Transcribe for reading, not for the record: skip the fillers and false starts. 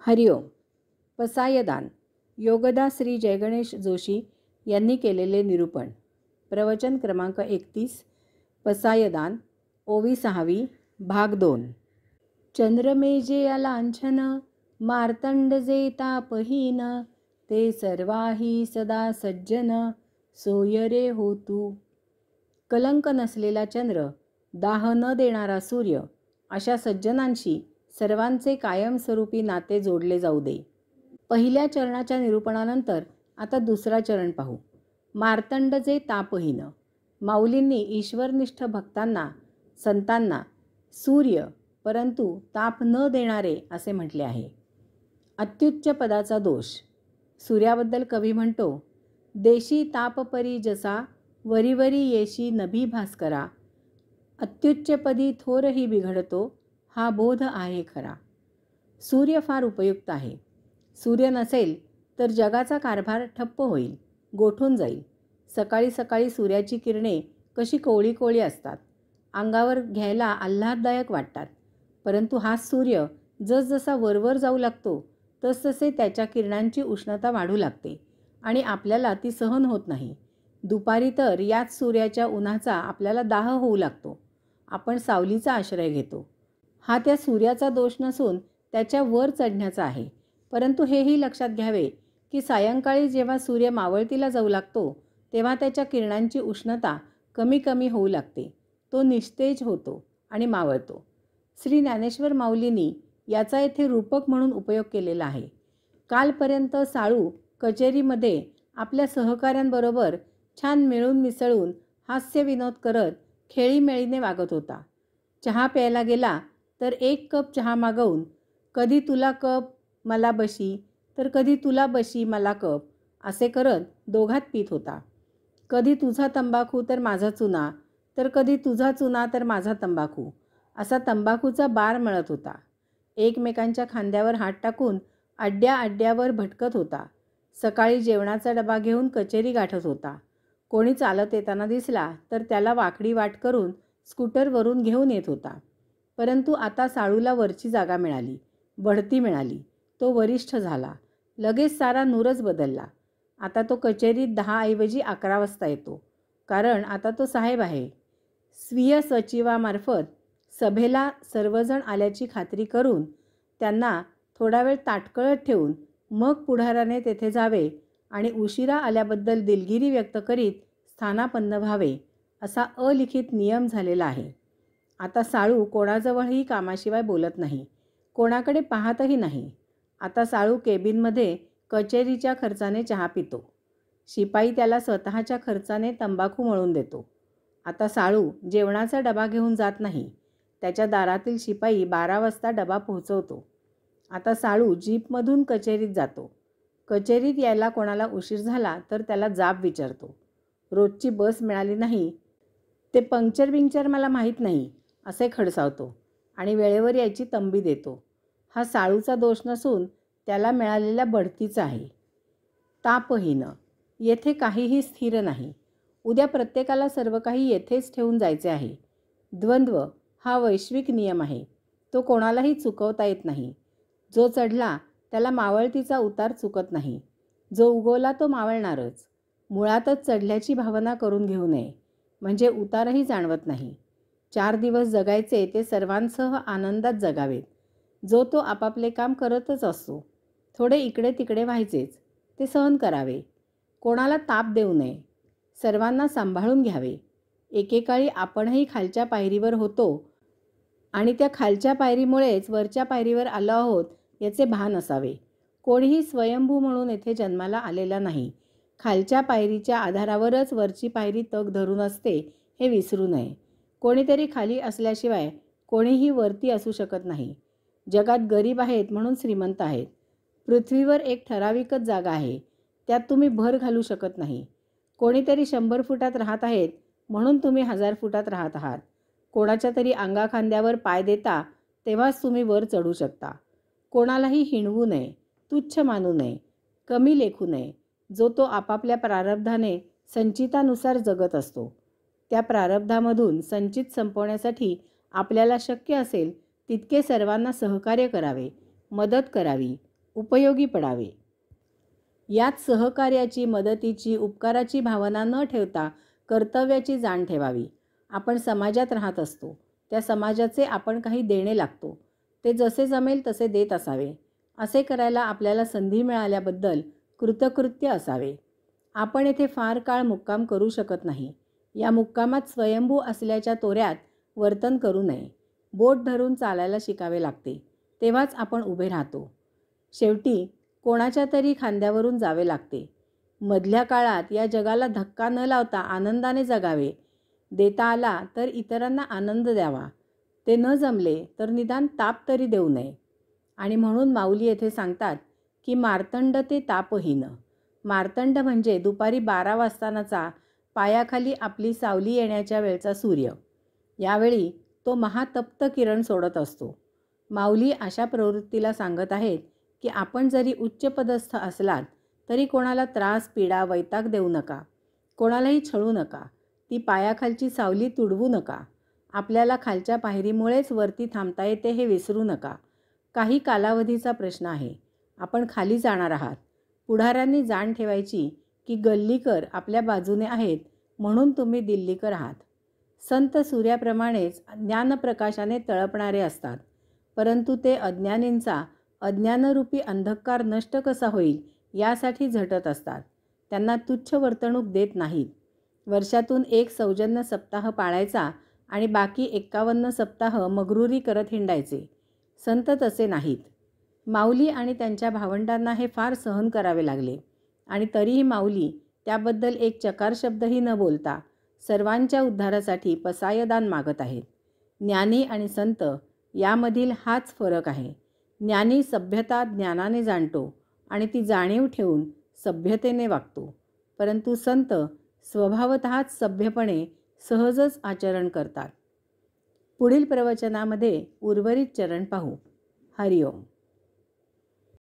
हरिओम. पसायदान. योगदा श्री जयगणेश जोशी यांनी केलेले निरूपण. प्रवचन क्रमांक 31. पसायदान. ओवी 6वी भाग 2. चंद्रमेजे लांछन मार्तंड जे तापहीन, ते सर्वाही सदा सज्जन सोयरे होतू. कलंक नसलेला चंद्र, दाह न देणारा सूर्य, अशा सज्जनांशी सर्वांचे कायमस्वरूपी नाते जोडले जाऊ दे. पहिल्या चरणाच्या निरूपणानंतर आता दुसरा चरण पाहू. मार्तंड जे तापहीन. माऊलींनी ईश्वरनिष्ठ भक्तांना, संतांना सूर्य परंतु ताप न देणारे असे म्हटले आहे. अत्युच्च पदाचा दोष. सूर्याबद्दल कवी म्हणतो, देशी तापपरी जसा वरीवरी येशी नभी भास्करा, अत्युच्चपदी थोरही बिघडतो, हा बोध आहे खरा. सूर्य फार उपयुक्त आहे. सूर्य नसेल तर जगाचा कारभार ठप्प होईल, गोठून जाईल. सकाळी सकाळी सूर्याची किरणे कशी कोवळी कोवळी असतात, अंगावर घ्यायला आल्हाददायक वाटतात. परंतु हाच सूर्य जसजसा वरवर जाऊ लागतो तसतसे त्याच्या किरणांची उष्णता वाढू लागते आणि आपल्याला ती सहन होत नाही. दुपारी तर याच सूर्याच्या उन्हाचा आपल्याला दाह होऊ लागतो. आपण सावलीचा आश्रय घेतो. हा त्या सूर्याचा दोष नसून त्याच्या वर चढण्याचा आहे. परंतु हेही लक्षात घ्यावे की सायंकाळी जेव्हा सूर्य मावळतीला जाऊ लागतो तेव्हा त्याच्या किरणांची उष्णता कमी कमी होऊ लागते. तो निस्तेज होतो आणि मावळतो. श्री ज्ञानेश्वर माऊलींनी याचा येथे रूपक म्हणून उपयोग केलेला आहे. कालपर्यंत साळू कचेरीमध्ये आपल्या सहकाऱ्यांबरोबर छान मिळून मिसळून हास्यविनोद करत खेळीमेळीने वागत होता. चहा प्यायला गेला तर 1 कप चहा मागवून कधी तुला कप मला बशी, तर कधी तुला बशी मला कप असे करत दोघात पीत होता. कधी तुझा तंबाखू तर माझा चुना, तर कधी तुझा चुना तर माझा तंबाखू असा तंबाखूचा बार मळत होता. एकमेकांच्या खांद्यावर हात टाकून अड्ड्या अड्ड्यावर भटकत होता. सकाळी जेवणाचा डबा घेऊन कचेरी गाठत होता. कोणी चालत येताना दिसला तर त्याला वाकडी वाट करून स्कूटरवरून घेऊन येत होता. परंतु आता साळूला वरची जागा मिळाली, बढती मिळाली. तो वरिष्ठ झाला. लगेच सारा नूरच बदलला. आता तो कचेरीत 10 ऐवजी 11 वाजता येतो, कारण आता तो साहेब आहे. स्वीय सचिवामार्फत सभेला सर्वजण आल्याची खात्री करून त्यांना थोडा वेळ ताटकळत ठेवून मग पुढाराने तेथे जावे आणि उशिरा आल्याबद्दल दिलगिरी व्यक्त करीत स्थानापन्न व्हावे असा अलिखित नियम झालेला आहे. आता साळू कोणाजवळही कामाशिवाय बोलत नाही, कोणाकडे पाहतही नाही. आता साळू केबिनमध्ये कचेरीच्या खर्चाने चहा पितो. शिपाई त्याला स्वतःच्या खर्चाने तंबाखू मळून देतो. आता साळू जेवणाचा डबा घेऊन जात नाही. त्याच्या दारातील शिपाई 12 वाजता डबा पोहोचवतो. आता साळू जीपमधून कचेरीत जातो. कचेरीत यायला कोणाला उशीर झाला तर त्याला जाब विचारतो. रोजची बस मिळाली नाही, ते पंक्चर मला माहीत नाही असे खडसावतो आणि वेळेवर यायची तंबी देतो. हा साळूचा दोष नसून त्याला मिळालेल्या बढतीचा आहे. तापहीन. येथे काहीही स्थिर नाही. उद्या प्रत्येकाला सर्व काही येथेच ठेवून जायचे आहे. द्वंद्व हा वैश्विक नियम आहे. तो कोणालाही चुकवता येत नाही. जो चढला त्याला मावळतीचा उतार चुकत नाही. जो उगवला तो मावळणारच. मुळातच चढल्याची भावना करून घेऊ नये, म्हणजे उतारही जाणवत नाही. 4 दिवस जगायचे ते सर्वांसह आनंदात जगावेत. जो तो आपापले काम करतच असतो. थोडे इकडे तिकडे व्हायचेच, ते सहन करावे. कोणाला ताप देऊ नये. सर्वांना सांभाळून घ्यावे. एकेकाळी आपणही खालच्या पायरीवर होतो आणि त्या खालच्या पायरीमुळेच वरच्या पायरीवर आलो आहोत याचे भान असावे. कोणीही स्वयंभू म्हणून येथे जन्माला आलेला नाही. खालच्या पायरीच्या आधारावरच वरची पायरी तग धरून असते हे विसरू नये. कोणीतरी खाली असल्याशिवाय कोणीही वरती असू शकत नाही. जगात गरीब आहेत म्हणून श्रीमंत आहेत. पृथ्वीवर एक ठराविकच जागा आहे, त्यात तुम्ही भर घालू शकत नाही. कोणीतरी 100 फुटात राहत आहेत म्हणून तुम्ही 1000 फुटात राहत आहात. कोणाच्या तरी अंगाखांद्यावर पाय देता तेव्हाच तुम्ही वर चढू शकता. कोणालाही हिणवू नये, तुच्छ मानू नये, कमी लेखू नये. जो तो आपापल्या प्रारब्धाने संचितानुसार जगत असतो. त्या प्रारब्धामधून संचित संपवण्यासाठी आपल्याला शक्य असेल तितके सर्वांना सहकार्य करावे, मदत करावी, उपयोगी पडावे. यात सहकार्याची, मदतीची, उपकाराची भावना न ठेवता कर्तव्याची जाण ठेवावी. आपण समाजात राहत असतो, त्या समाजाचे आपण काही देणे लागतो. ते जसे जमेल तसे देत असावे. असे करायला आपल्याला संधी मिळाल्याबद्दल कृतकृत्य असावे. आपण येथे फार काळ मुक्काम करू शकत नाही. या मुक्कामात स्वयंभू असल्याच्या तोऱ्यात वर्तन करू नये. बोट धरून चालायला शिकावे लागते, तेव्हाच आपण उभे राहतो. शेवटी कोणाच्या तरी खांद्यावरून जावे लागते. मधल्या काळात या जगाला धक्का न लावता आनंदाने जगावे. देता आला तर इतरांना आनंद द्यावा. ते न जमले तर निदान ताप तरी देऊ नये. आणि म्हणून माऊली येथे सांगतात की मार्तंड ते तापहीन. मार्तंड म्हणजे दुपारी 12 वाजतानाचा पायाखाली आपली सावली येण्याच्या वेळचा सूर्य. यावेळी तो महातप्त किरण सोडत असतो. माऊली अशा प्रवृत्तीला सांगत आहेत की आपण जरी उच्चपदस्थ असलात तरी कोणाला त्रास, पीडा, वैताग देऊ नका. कोणालाही छळू नका. ती पायाखालची सावली तुडवू नका. आपल्याला खालच्या पायरीमुळेच वरती थांबता येते हे विसरू नका. काही कालावधीचा प्रश्न आहे. आपण खाली जाणार आहात. पुढाऱ्यांनी जाण ठेवायची की गल्लीकर आपल्या बाजूने आहेत म्हणून तुम्ही दिल्लीकर आहात. संत सूर्याप्रमाणेच ज्ञानप्रकाशाने तळपणारे असतात, परंतु ते अज्ञानींचा अज्ञानरूपी अंधकार नष्ट कसा होईल यासाठी झटत असतात. त्यांना तुच्छ वर्तणूक देत नाहीत. वर्षातून एक सौजन्य सप्ताह पाळायचा आणि बाकी 51 सप्ताह मगरुरी करत हिंडायचे. संत तसे नाहीत. माऊली आणि त्यांच्या भावंडांना हे फार सहन करावे लागले आणि तरीही माऊली त्याबद्दल एक चकार शब्दही न बोलता सर्वांच्या उद्धारासाठी पसायदान मागत आहेत. ज्ञानी आणि संत यामधील हाच फरक आहे. ज्ञानी सभ्यता ज्ञानाने जाणतो आणि ती जाणीव ठेवून सभ्यतेने वागतो, परंतु संत स्वभावतःच सभ्यपणे सहजच आचरण करतात. पुढील प्रवचनामध्ये उर्वरित चरण पाहू. हरिओम.